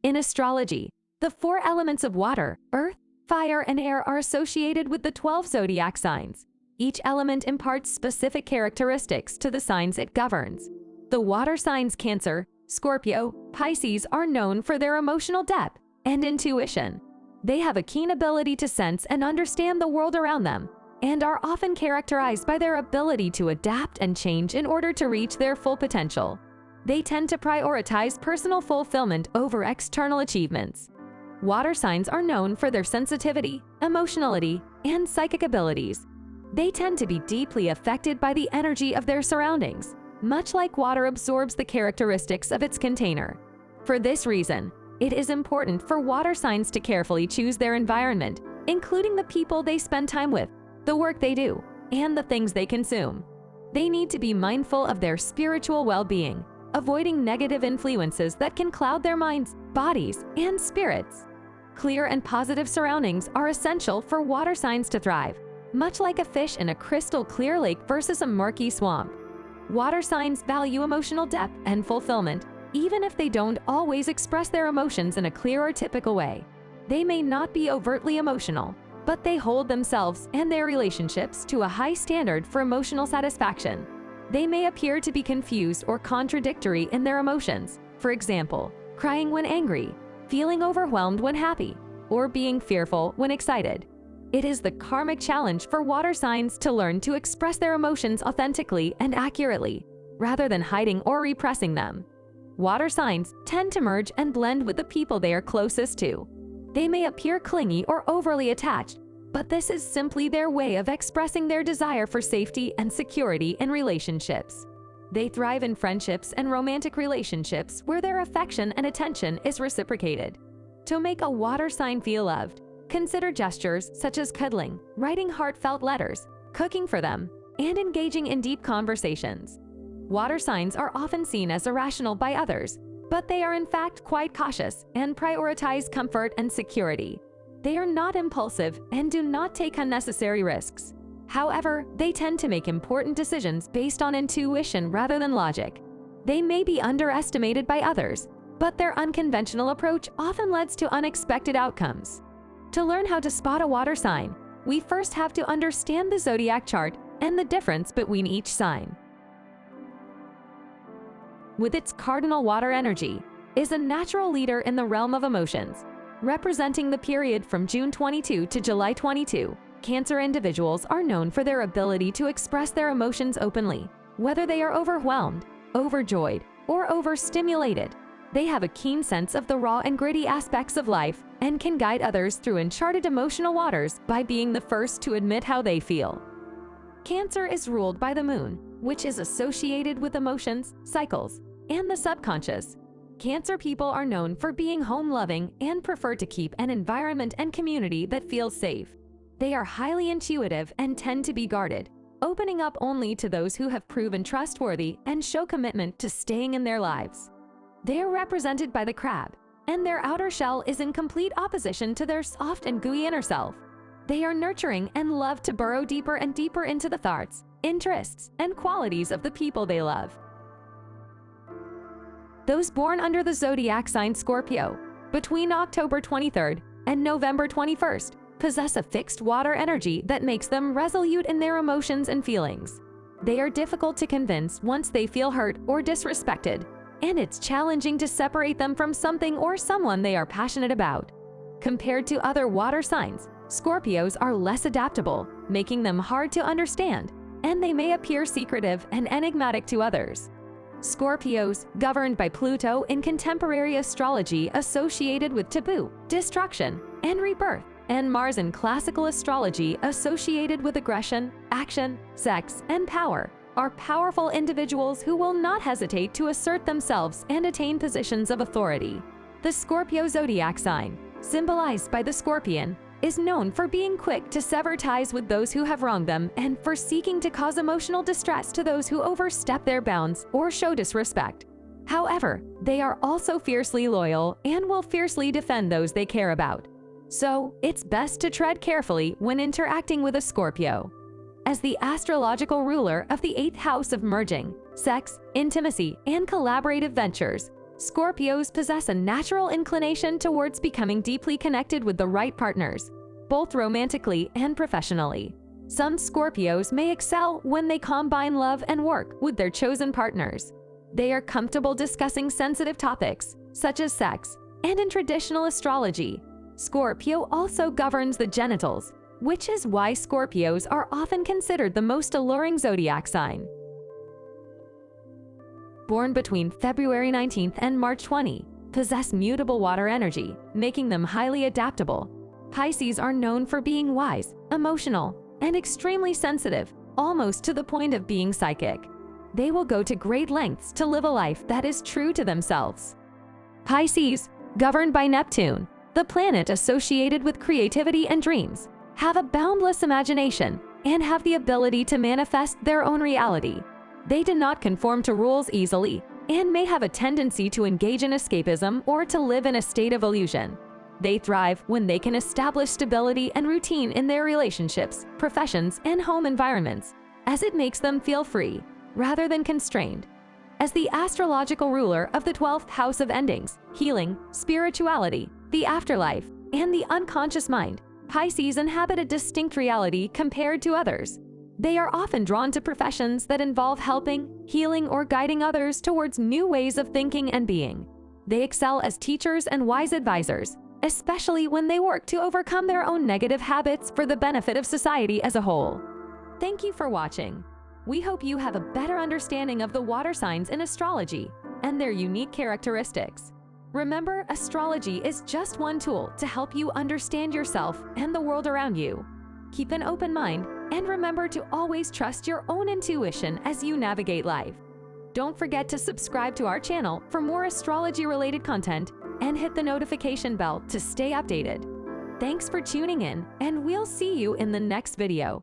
In astrology, the four elements of water, earth, fire, and air are associated with the 12 zodiac signs. Each element imparts specific characteristics to the signs it governs. The water signs Cancer, Scorpio, Pisces are known for their emotional depth and intuition. They have a keen ability to sense and understand the world around them, and are often characterized by their ability to adapt and change in order to reach their full potential. They tend to prioritize personal fulfillment over external achievements. Water signs are known for their sensitivity, emotionality, and psychic abilities. They tend to be deeply affected by the energy of their surroundings, much like water absorbs the characteristics of its container. For this reason, it is important for water signs to carefully choose their environment, including the people they spend time with, the work they do, and the things they consume. They need to be mindful of their spiritual well-being, avoiding negative influences that can cloud their minds, bodies, and spirits. Clear and positive surroundings are essential for water signs to thrive, much like a fish in a crystal clear lake versus a murky swamp. Water signs value emotional depth and fulfillment, even if they don't always express their emotions in a clear or typical way. They may not be overtly emotional, but they hold themselves and their relationships to a high standard for emotional satisfaction. They may appear to be confused or contradictory in their emotions, for example, crying when angry, feeling overwhelmed when happy, or being fearful when excited. It is the karmic challenge for water signs to learn to express their emotions authentically and accurately, rather than hiding or repressing them. Water signs tend to merge and blend with the people they are closest to. They may appear clingy or overly attached, but this is simply their way of expressing their desire for safety and security in relationships. They thrive in friendships and romantic relationships where their affection and attention is reciprocated. To make a water sign feel loved, consider gestures such as cuddling, writing heartfelt letters, cooking for them, and engaging in deep conversations. Water signs are often seen as irrational by others, but they are in fact quite cautious and prioritize comfort and security. They are not impulsive and do not take unnecessary risks. However, they tend to make important decisions based on intuition rather than logic. They may be underestimated by others, but their unconventional approach often leads to unexpected outcomes. To learn how to spot a water sign, we first have to understand the zodiac chart and the difference between each sign. With its cardinal water energy, is a natural leader in the realm of emotions. Representing the period from June 22 to July 22, Cancer individuals are known for their ability to express their emotions openly, whether they are overwhelmed, overjoyed, or overstimulated. They have a keen sense of the raw and gritty aspects of life and can guide others through uncharted emotional waters by being the first to admit how they feel. Cancer is ruled by the moon, which is associated with emotions, cycles, and the subconscious. Cancer people are known for being home-loving and prefer to keep an environment and community that feels safe. They are highly intuitive and tend to be guarded, opening up only to those who have proven trustworthy and show commitment to staying in their lives. They are represented by the crab, and their outer shell is in complete opposition to their soft and gooey inner self. They are nurturing and love to burrow deeper and deeper into the thoughts, interests, and qualities of the people they love. Those born under the zodiac sign Scorpio, between October 23rd and November 21st, possess a fixed water energy that makes them resolute in their emotions and feelings. They are difficult to convince once they feel hurt or disrespected, and it's challenging to separate them from something or someone they are passionate about. Compared to other water signs, Scorpios are less adaptable, making them hard to understand, and they may appear secretive and enigmatic to others. Scorpios, governed by Pluto in contemporary astrology associated with taboo, destruction, and rebirth, and Mars in classical astrology associated with aggression, action, sex, and power, are powerful individuals who will not hesitate to assert themselves and attain positions of authority. The Scorpio zodiac sign, symbolized by the scorpion, is known for being quick to sever ties with those who have wronged them and for seeking to cause emotional distress to those who overstep their bounds or show disrespect. However, they are also fiercely loyal and will fiercely defend those they care about. So, it's best to tread carefully when interacting with a Scorpio. As the astrological ruler of the 8th house of merging, sex, intimacy, and collaborative ventures, Scorpios possess a natural inclination towards becoming deeply connected with the right partners, both romantically and professionally. Some Scorpios may excel when they combine love and work with their chosen partners. They are comfortable discussing sensitive topics, such as sex, and in traditional astrology, Scorpio also governs the genitals, which is why Scorpios are often considered the most alluring zodiac sign. Born between February 19th and March 20, possess mutable water energy, making them highly adaptable. Pisces are known for being wise, emotional, and extremely sensitive, almost to the point of being psychic. They will go to great lengths to live a life that is true to themselves. Pisces, governed by Neptune, the planet associated with creativity and dreams, have a boundless imagination and have the ability to manifest their own reality. They do not conform to rules easily and may have a tendency to engage in escapism or to live in a state of illusion. They thrive when they can establish stability and routine in their relationships, professions, and home environments, as it makes them feel free, rather than constrained. As the astrological ruler of the 12th house of endings, healing, spirituality, the afterlife, and the unconscious mind, Pisces inhabit a distinct reality compared to others. They are often drawn to professions that involve helping, healing, or guiding others towards new ways of thinking and being. They excel as teachers and wise advisors, especially when they work to overcome their own negative habits for the benefit of society as a whole. Thank you for watching. We hope you have a better understanding of the water signs in astrology and their unique characteristics. Remember, astrology is just one tool to help you understand yourself and the world around you. Keep an open mind and remember to always trust your own intuition as you navigate life. Don't forget to subscribe to our channel for more astrology-related content and hit the notification bell to stay updated. Thanks for tuning in, and we'll see you in the next video.